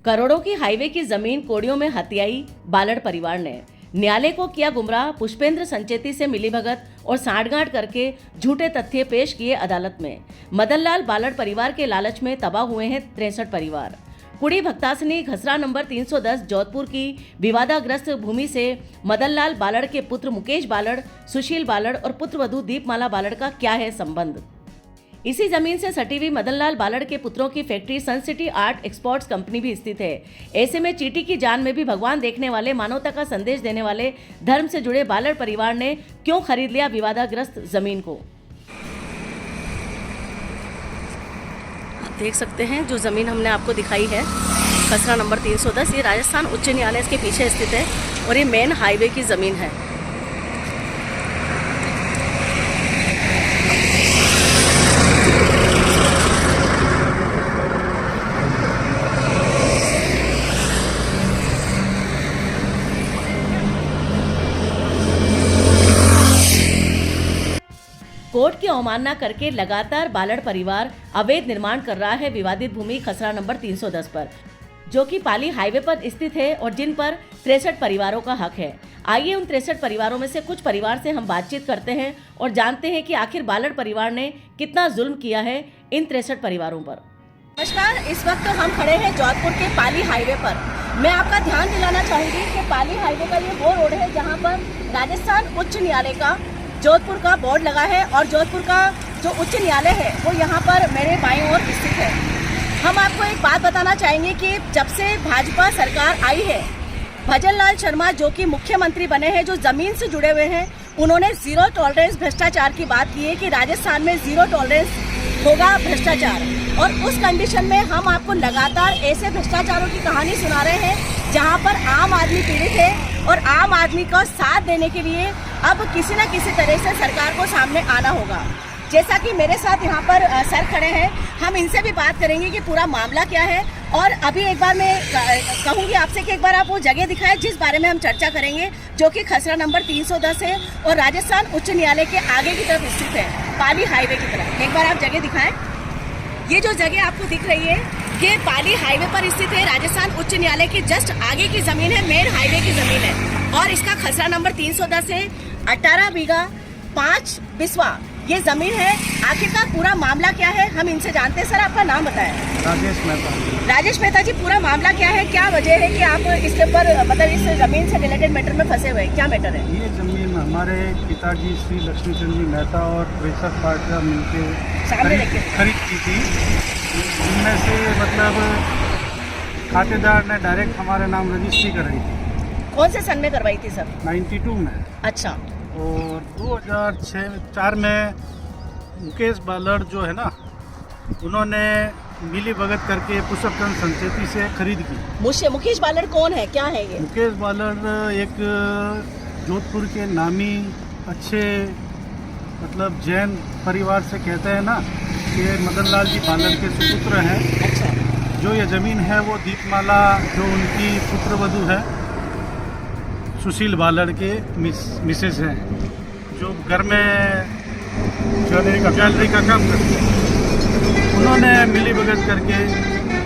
करोड़ों की हाईवे की जमीन कोड़ियों में हथियाई बालड़ परिवार ने। न्यायालय को किया गुमराह, पुष्पेंद्र संचेती से मिलीभगत और सांठगांठ करके झूठे तथ्य पेश किए अदालत में। मदन लाल बालड़ परिवार के लालच में तबाह हुए हैं 63 परिवार। कुड़ी भक्तासनी खसरा नंबर 310 जोधपुर की विवादाग्रस्त भूमि से मदन लाल बालड़ के पुत्र मुकेश बालड़, सुशील बालड़ और पुत्रवधू दीपमाला बालड़ का क्या है संबंध। इसी जमीन से सटी हुई मदन लाल बालड़ के पुत्रों की फैक्ट्री सन सिटी आर्ट एक्सपोर्ट्स कंपनी भी स्थित है। ऐसे में चींटी की जान में भी भगवान देखने वाले, मानवता का संदेश देने वाले धर्म से जुड़े बालड़ परिवार ने क्यों खरीद लिया विवादाग्रस्त जमीन को। आप देख सकते हैं जो जमीन हमने आपको दिखाई है खसरा नंबर 310, ये राजस्थान उच्च न्यायालय के पीछे स्थित है और ये मेन हाईवे की जमीन है। कोर्ट की अवमानना करके लगातार बालड़ परिवार अवैध निर्माण कर रहा है विवादित भूमि खसरा नंबर 310 पर, जो कि पाली हाईवे पर स्थित है और जिन पर 63 परिवारों का हक है। आइए उन 63 परिवारों में से कुछ परिवार से हम बातचीत करते हैं और जानते हैं कि आखिर बालड़ परिवार ने कितना जुल्म किया है इन 63 परिवारों पर। नमस्कार, इस वक्त तो हम खड़े हैं जोधपुर के पाली हाईवे पर। मैं आपका ध्यान दिलाना चाहूंगी कि पाली हाईवे का ये वो रोड है जहाँ पर राजस्थान उच्च न्यायालय का जोधपुर का बोर्ड लगा है और जोधपुर का जो उच्च न्यायालय है वो यहाँ पर मेरे बाईं ओर स्थित है। हम आपको एक बात बताना चाहेंगे कि जब से भाजपा सरकार आई है, भजन लाल शर्मा जो कि मुख्यमंत्री बने हैं, जो जमीन से जुड़े हुए हैं, उन्होंने जीरो टॉलरेंस भ्रष्टाचार की बात की है कि राजस्थान में जीरो टॉलरेंस होगा भ्रष्टाचार। और उस कंडीशन में हम आपको लगातार ऐसे भ्रष्टाचारों की कहानी सुना रहे हैं जहाँ पर आम आदमी पीड़ित है और आम आदमी का साथ देने के लिए अब किसी न किसी तरह से सरकार को सामने आना होगा। जैसा कि मेरे साथ यहाँ पर सर खड़े हैं, हम इनसे भी बात करेंगे कि पूरा मामला क्या है। और अभी एक बार मैं कहूँगी आपसे कि एक बार आप वो जगह दिखाएं जिस बारे में हम चर्चा करेंगे, जो कि खसरा नंबर 310 है और राजस्थान उच्च न्यायालय के आगे की तरफ स्थित है, पाली हाईवे की तरफ। एक बार आप जगह दिखाएं। ये जो जगह आपको दिख रही है ये पाली हाईवे पर स्थित है, राजस्थान उच्च न्यायालय के जस्ट आगे की जमीन है, मेन हाईवे की जमीन है और इसका खसरा नंबर 310 है। 18 बीघा 5 बिस्वा ये जमीन है। आखिरकार पूरा मामला क्या है हम इनसे जानते हैं। सर, आपका नाम बताएं। राजेश मेहता। राजेश मेहता जी, पूरा मामला क्या है, क्या वजह है कि आप इसके ऊपर मतलब इस जमीन से रिलेटेड मैटर में फंसे हुए हैं, क्या मैटर है? ये जमीन हमारे पिताजी श्री लक्ष्मीचंद जी मेहता और प्रेसर पार्टनर मिलकर खरीद की थी। इनमें से मतलब खातेदार ने डायरेक्ट हमारे नाम रजिस्ट्री कराई थी। कौन से सन में करवाई थी सर? 92 में। अच्छा। और 2006-4 में मुकेश बालड़ जो है ना, उन्होंने मिली भगत करके पुष्पेंद्र संचेती से खरीद की। मुकेश बालड़ कौन है, क्या है ये? मुकेश बालड़ एक जोधपुर के नामी अच्छे मतलब जैन परिवार से कहते हैं ना कि मदन लाल जी बालड़ के सुपुत्र हैं। अच्छा। जो ये ज़मीन है वो दीपमाला जो उनकी पुत्रवधू है सुशील बालड़ के मिसेस हैं, जो घर में ज्वेलरी का काम करते हैं। उन्होंने मिली भगत करके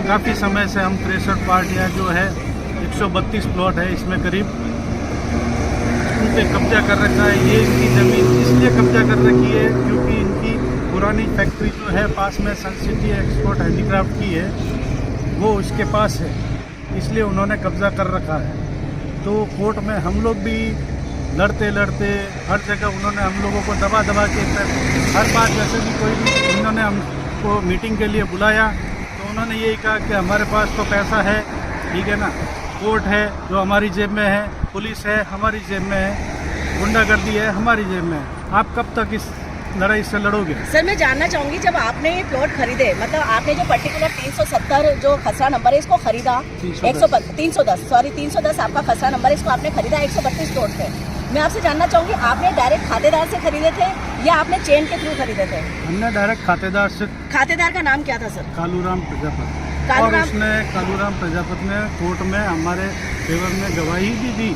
काफ़ी समय से हम 63 पार्टियाँ जो है 132 प्लॉट है इसमें करीब उन पे कब्जा कर रखा है। ये इनकी ज़मीन इसलिए कब्जा कर रखी है क्योंकि इनकी पुरानी फैक्ट्री जो है पास में सन सिटी एक्सपोर्ट हैंडीक्राफ्ट की है, वो उसके पास है, इसलिए उन्होंने कब्जा कर रखा है। तो कोर्ट में हम लोग भी लड़ते लड़ते हर जगह उन्होंने हम लोगों को दबा के हर बात जैसे भी कोई भी उन्होंने हमको मीटिंग के लिए बुलाया तो उन्होंने यही कहा कि हमारे पास तो पैसा है, ठीक है ना, कोर्ट है जो हमारी जेब में है, पुलिस है हमारी जेब में है, गुंडागर्दी है हमारी जेब में है, आप कब तक इस लड़ाई से लड़ोगे? सर, मैं जानना चाहूंगी जब आपने ये प्लॉट खरीदे, मतलब आपने जो पर्टिकुलर 370 जो खसरा नंबर है इसको खरीदा, 310 आपका खसरा नंबर है, इसको आपने खरीदा 132 प्लॉट थे। मैं आपसे जानना चाहूंगी आपने डायरेक्ट खातेदार से खरीदे थे या आपने चेन के थ्रू खरीदे थे? हमने डायरेक्ट खातेदार से। खातेदार का नाम क्या था सर? कालूराम प्रजापति। और उसने कालूराम प्रजापति ने कोर्ट में हमारे फेवर में गवाही भी दी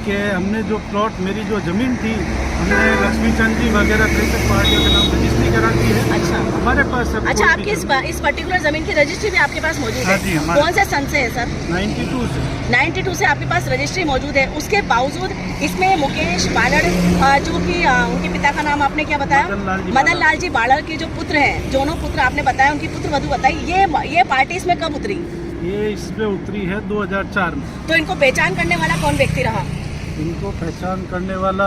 के हमने जो प्लॉट, मेरी जो ज़मीन थी, हमने लक्ष्मी चंद जी वगैरह 63 पार्टियों के नाम रजिस्ट्री करा दी है। अच्छा, हमारे पास सब अच्छा, आपकी इस पर्टिकुलर जमीन की रजिस्ट्री भी आपके पास मौजूद हाँ है? जी, हमारे कौन से सन से है सर? 92 से। 92 से आपके पास रजिस्ट्री मौजूद है। उसके बावजूद इसमें मुकेश बालड़, जो कि उनके पिता का नाम आपने क्या बताया? मदन लाल जी बालड़ के जो पुत्र हैं, दोनों पुत्र आपने बताया, उनकी पुत्र वधू बताई, ये पार्टी इसमें कब उतरी? ये इसमें उतरी है 2004 में। तो इनको पहचान करने वाला कौन व्यक्ति रहा? इनको पहचान करने वाला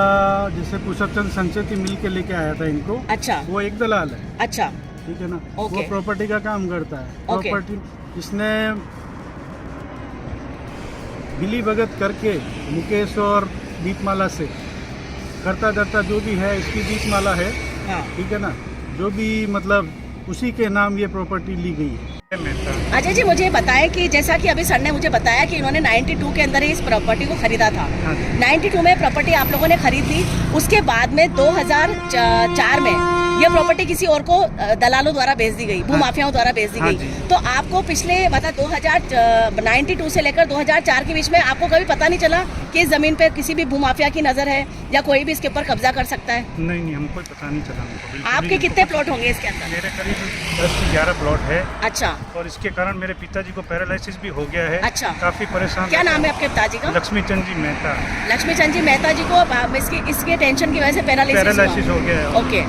जैसे पुरुषोत्तम संचेती मिल के लेके आया था इनको। अच्छा, वो एक दलाल है, अच्छा, ठीक है ना। ओके। वो प्रॉपर्टी का काम करता है। ओके। प्रॉपर्टी इसने बिली भगत करके मुकेश और दीपमाला से करता करता जो भी है, इसकी दीपमाला है, हाँ। ठीक है ना, जो भी मतलब उसी के नाम ये प्रॉपर्टी ली गई है। अजय जी, मुझे बताएं कि जैसा कि अभी सर ने मुझे बताया कि इन्होंने 92 के अंदर ही इस प्रॉपर्टी को खरीदा था। हाँ। 92 में प्रॉपर्टी आप लोगों ने खरीद ली, उसके बाद में 2004 में ये प्रॉपर्टी किसी और को दलालों द्वारा बेच दी गई, भूमाफियाओं द्वारा बेच दी हाँ गई। तो आपको पिछले मतलब 92 से लेकर 2004 के बीच में आपको कभी पता नहीं चला कि इस जमीन पे किसी भी भूमाफिया की नजर है या कोई भी इसके ऊपर कब्जा कर सकता है? नहीं, हमको पता नहीं चला। आपके कितने प्लॉट होंगे इसके अंदर? मेरे करीब 10 से 11 प्लॉट है। अच्छा, और इसके कारण मेरे पिताजी को पैरालिसिस भी हो गया है। अच्छा, काफी परेशान। क्या नाम है आपके पिताजी का? लक्ष्मी चंद जी मेहता। लक्ष्मी चंद जी मेहता जी को इसके टेंशन की वजह से पैरालिसिस हो गया है। ओके,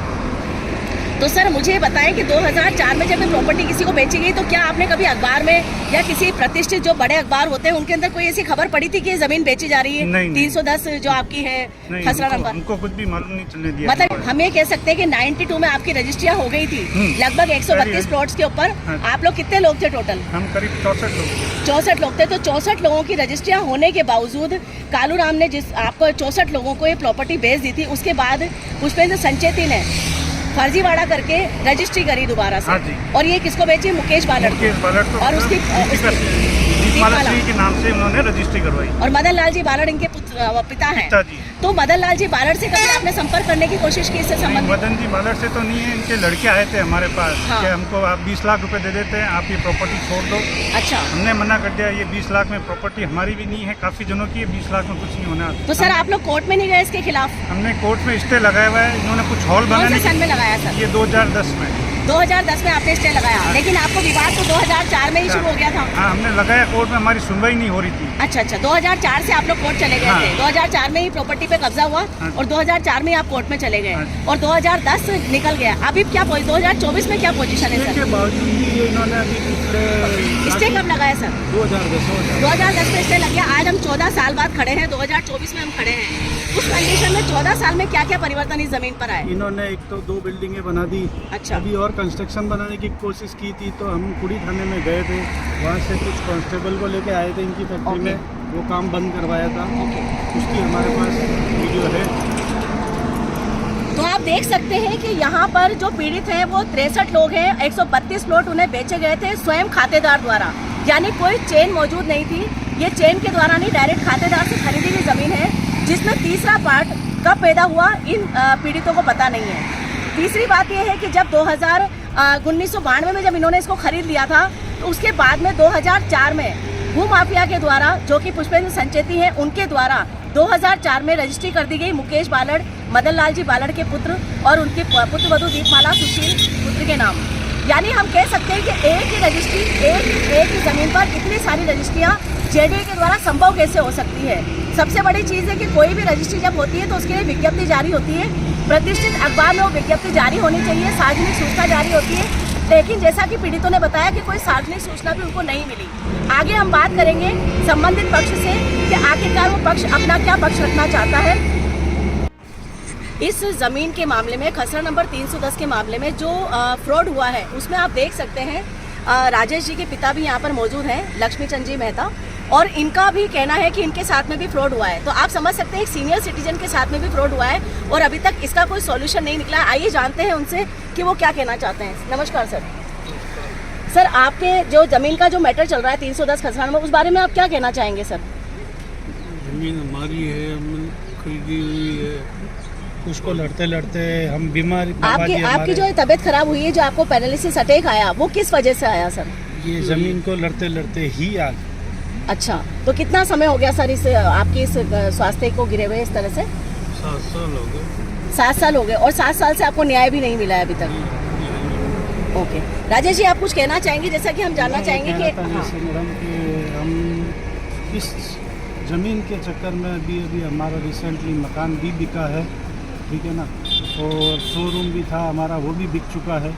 तो सर मुझे बताएं कि 2004 में जब ये प्रॉपर्टी किसी को बेची गई तो क्या आपने कभी अखबार में या किसी प्रतिष्ठित जो बड़े अखबार होते हैं उनके अंदर कोई ऐसी खबर पड़ी थी कि ये जमीन बेची जा रही है? नहीं, 310 जो आपकी है खसरा नंबर, हमको कुछ भी मालूम नहीं चलने दिया। मतलब हम ये कह सकते हैं कि 92 में आपकी रजिस्ट्रियाँ हो गई थी लगभग 132 प्लॉट्स के ऊपर। आप लोग कितने लोग थे टोटल? हम करीब 64 लोग थे। 64 लोग थे। तो 64 लोगों की रजिस्ट्रियाँ होने के बावजूद कालूराम ने जिस आपको 64 लोगों को ये प्रॉपर्टी बेच दी थी, उसके बाद पुष्पेंद्र संचेती ने फर्जीवाड़ा करके रजिस्ट्री करी दोबारा से। हाँ जी। और ये किसको बेची? मुकेश बालड़ को। और उसकी दीपमाला सिंह के नाम से उन्होंने रजिस्ट्री करवाई। और मदन लाल जी बालड़ इनके पिता हैं। तो मदन लाल जी बालड़ से कभी आपने संपर्क करने की कोशिश की इससे संबंधित? मदन जी बालड़ से तो नहीं है, इनके लड़के आए थे हमारे पास। हाँ। कि हमको आप 20 लाख रुपए दे देते हैं, आप ये प्रॉपर्टी छोड़ दो। अच्छा, हमने मना कर दिया, ये 20 लाख में प्रॉपर्टी हमारी भी नहीं है, काफी जनों की है, 20 लाख में कुछ नहीं होना। तो सर आप लोग कोर्ट में नहीं गए इसके खिलाफ? हमने कोर्ट में स्टे लगाया हुआ है। इन्होंने कुछ हॉल कौन बनाने से सन में लगाया सर? ये 2010 में। 2010 में आपने स्टे लगाया, लेकिन आपको विवाद तो 2004 में ही शुरू हो गया था। हाँ, हमने लगाया, कोर्ट में हमारी सुनवाई नहीं हो रही थी। अच्छा, 2004 से आप लोग कोर्ट चले गए हाँ। थे। 2004 में ही प्रॉपर्टी पे कब्जा हुआ। हाँ। और 2004 में आप कोर्ट में चले गए। हाँ। और 2010 निकल गया। अभी क्या 2024 में क्या पोजीशन है इसके सर? बावजूद भी ये इन्होंने अभी पिछले स्टे कब लगाया सर? 2010 में स्टे लग गया। आज हम 14 साल बाद खड़े हैं, 2024 में हम खड़े हैं। उस कंडीशन में 14 साल में क्या क्या परिवर्तन इस जमीन पर आए? इन्होंने एक तो 2 बिल्डिंगें बना दी। अच्छा, अभी और कंस्ट्रक्शन बनाने की कोशिश की थी, तो हम कुड़ी थाने में गए थे। वहाँ से कुछ कांस्टेबल को लेके आए थे इनकी फैक्ट्री में, वो काम बंद करवाया था। उसकी हमारे पास वीडियो है। तो आप देख सकते हैं कि यहाँ पर जो पीड़ित हैं वो 63 लोग हैं। 132 प्लॉट उन्हें बेचे गए थे स्वयं खातेदार द्वारा, यानी कोई चेन मौजूद नहीं थी। ये चेन के द्वारा नहीं, डायरेक्ट खातेदार से खरीदी हुई जमीन है, जिसमें तीसरा पार्ट कब पैदा हुआ इन पीड़ितों को पता नहीं है। तीसरी बात यह है कि जब 1992 में जब इन्होंने इसको खरीद लिया था, तो उसके बाद में 2004 में भूमाफिया के द्वारा, जो कि पुष्पेंद्र संचेती हैं, उनके द्वारा 2004 में रजिस्ट्री कर दी गई मुकेश बालड़, मदन लाल जी बालड़ के पुत्र और उनके पुत्र वधू दीपमाला सुशील पुत्र के नाम। यानी हम कह सकते हैं कि एक ही रजिस्ट्री, एक ही जमीन पर इतनी सारी रजिस्ट्रियाँ जेडीए के द्वारा संभव कैसे हो सकती है? सबसे बड़ी चीज़ है कि कोई भी रजिस्ट्री जब होती है तो उसके लिए विज्ञप्ति जारी होती है, प्रतिष्ठित अखबार में वो विज्ञप्ति जारी होनी चाहिए, सार्वजनिक सूचना जारी होती है। लेकिन जैसा कि पीड़ितों ने बताया कि कोई सार्वजनिक सूचना भी उनको नहीं मिली। आगे हम बात करेंगे संबंधित पक्ष से कि आखिरकार वो पक्ष अपना क्या पक्ष रखना चाहता है। इस ज़मीन के मामले में, खसरा नंबर 310 के मामले में जो फ्रॉड हुआ है, उसमें आप देख सकते हैं राजेश जी के पिता भी यहाँ पर मौजूद हैं, लक्ष्मी चंद जी मेहता, और इनका भी कहना है कि इनके साथ में भी फ्रॉड हुआ है। तो आप समझ सकते हैं एक सीनियर सिटीजन के साथ में भी फ्रॉड हुआ है और अभी तक इसका कोई सॉल्यूशन नहीं निकला। आइए जानते हैं उनसे कि वो क्या कहना चाहते हैं। नमस्कार सर। सर, आपके जो ज़मीन का जो मैटर चल रहा है 310 खसरा नंबर, उस बारे में आप क्या कहना चाहेंगे सर? ज़मीन हमारी है, हमने खरीदी हुई है। उसको लड़ते लड़ते हम बीमार। आपकी जो तबीयत खराब हुई है, जो आपको पैरालिसिस अटैक आया, वो किस वजह से आया सर? ये ज़मीन को लड़ते लड़ते ही आ गया। अच्छा, तो कितना समय हो गया सर इस आपकी इस स्वास्थ्य को गिरे हुए इस तरह से? 7 साल हो गए। 7 साल हो गए और 7 साल से आपको न्याय भी नहीं मिला है अभी तक। ओके, राजेश जी आप कुछ कहना चाहेंगे, जैसा कि हम जानना चाहेंगे कि जैसे मैडम कि हम इस ज़मीन के चक्कर में अभी हमारा रिसेंटली मकान भी बिका है, ठीक है ना, और शोरूम भी था हमारा, वो भी बिक चुका है।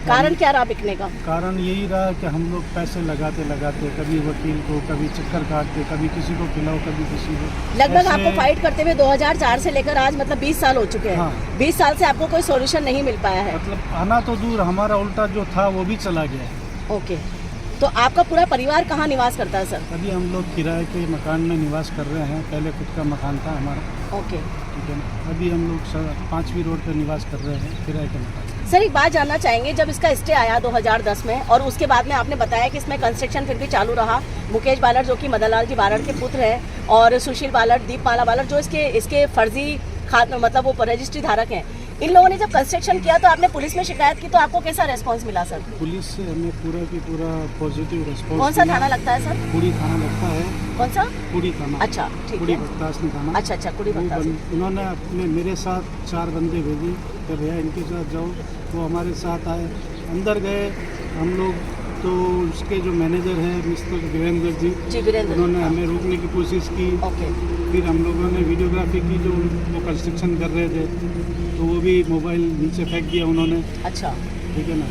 कारण क्या रहा बिकने का? कारण यही रहा कि हम लोग पैसे लगाते कभी वकील को, कभी चक्कर काटते, कभी किसी को खिलाओ, कभी किसी को। लगभग ऐसे- आपको फाइट करते हुए 2004 से लेकर आज मतलब 20 साल हो चुके हैं। हाँ। 20 साल से आपको कोई सॉल्यूशन नहीं मिल पाया है। मतलब आना तो दूर, हमारा उल्टा जो था वो भी चला गया है। ओके, तो आपका पूरा परिवार कहाँ निवास करता है सर? अभी हम लोग किराए के मकान में निवास कर रहे हैं, पहले खुद का मकान था हमारा, ओके ठीक है ना। अभी हम लोग 5वीं रोड पर निवास कर रहे हैं किराए के मकान। सर एक बात जानना चाहेंगे, जब इसका स्टे आया 2010 में और उसके बाद में आपने बताया कि इसमें कंस्ट्रक्शन फिर भी चालू रहा, मुकेश बालड़ जो कि मदनलाल जी बालड़ के पुत्र हैं और सुशील बालड़, दीपमाला बालड़ जो इसके फर्जी मतलब वो रजिस्ट्री धारक हैं, इन लोगों ने जब कंस्ट्रक्शन किया तो आपने पुलिस में शिकायत की, तो आपको कैसा रेस्पॉन्स मिला सर? पुलिस से हमें पूरा की पूरा पॉजिटिव रेस्पॉन्स। कौन सा थाना लगता है सर? कुड़ी थाना लगता है। कौन सा? कुड़ी थाना। अच्छा ठीक कुड़ी है। बत्तासनी थाना। अच्छा कुड़ी वो बता। उन्होंने अपने मेरे साथ 4 बंदे भेजे कि भैया इनके साथ जाओ, वो हमारे साथ आए, अंदर गए हम लोग, तो उसके जो मैनेजर हैं मिस्टर वीरेंद्र जी, वीरेंद्र, उन्होंने हमें रोकने की कोशिश की। ओके, फिर हम लोगों ने वीडियोग्राफी की, जो वो कंस्ट्रक्शन कर रहे थे, तो वो भी मोबाइल नीचे फेंक दिया उन्होंने, अच्छा ठीक है ना।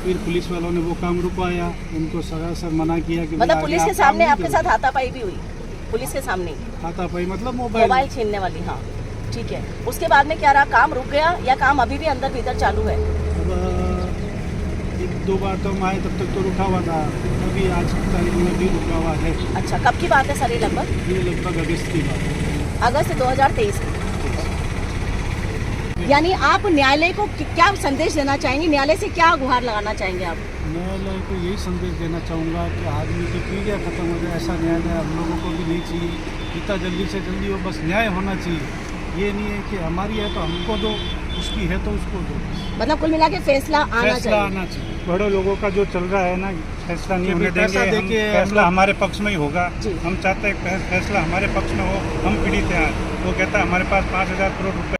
फिर पुलिस वालों ने वो काम रुकवाया, उनको सरासर मना किया कि मतलब भैया पुलिस आगे के आप काम सामने नहीं आपके साथ हाथापाई भी हुई? पुलिस के सामने हाथापाई मतलब मोबाइल। मोबाइल छीनने वाली, हाँ ठीक है। उसके बाद में क्या रहा, काम रुक गया या काम अभी भी अंदर भीतर चालू है? अब 1-2 बार तो हम आए तब तक तो रुका हुआ था, अभी आज की तारीख में भी रुका हुआ है। अच्छा, कब की बात है सर ये लगभग? ये लगभग अगस्त की बात है। अगस्त 2023 की। यानी आप न्यायालय को क्या संदेश देना चाहेंगे, न्यायालय से क्या गुहार लगाना चाहेंगे आप? न्यायालय को यही संदेश देना चाहूँगा कि आदमी की पीढ़ियाँ खत्म हो जाए, ऐसा न्यायालय हम लोगों को भी नहीं चाहिए। जितना जल्दी से जल्दी हो, बस न्याय होना चाहिए। ये नहीं है कि हमारी है तो हमको दो, उसकी है तो उसको दो। मतलब कुल मिला के फैसला आना चाहिए। आना चाहिए। बड़े लोगों का जो चल रहा है ना, फैसला नहीं होने पैसा देंगे, देके हम फैसला हमारे पक्ष में ही होगा। जी। हम चाहते हैं फैसला हमारे पक्ष में हो, हम पीड़ित हैं। वो कहता है हमारे पास 5,000 करोड़ रुपए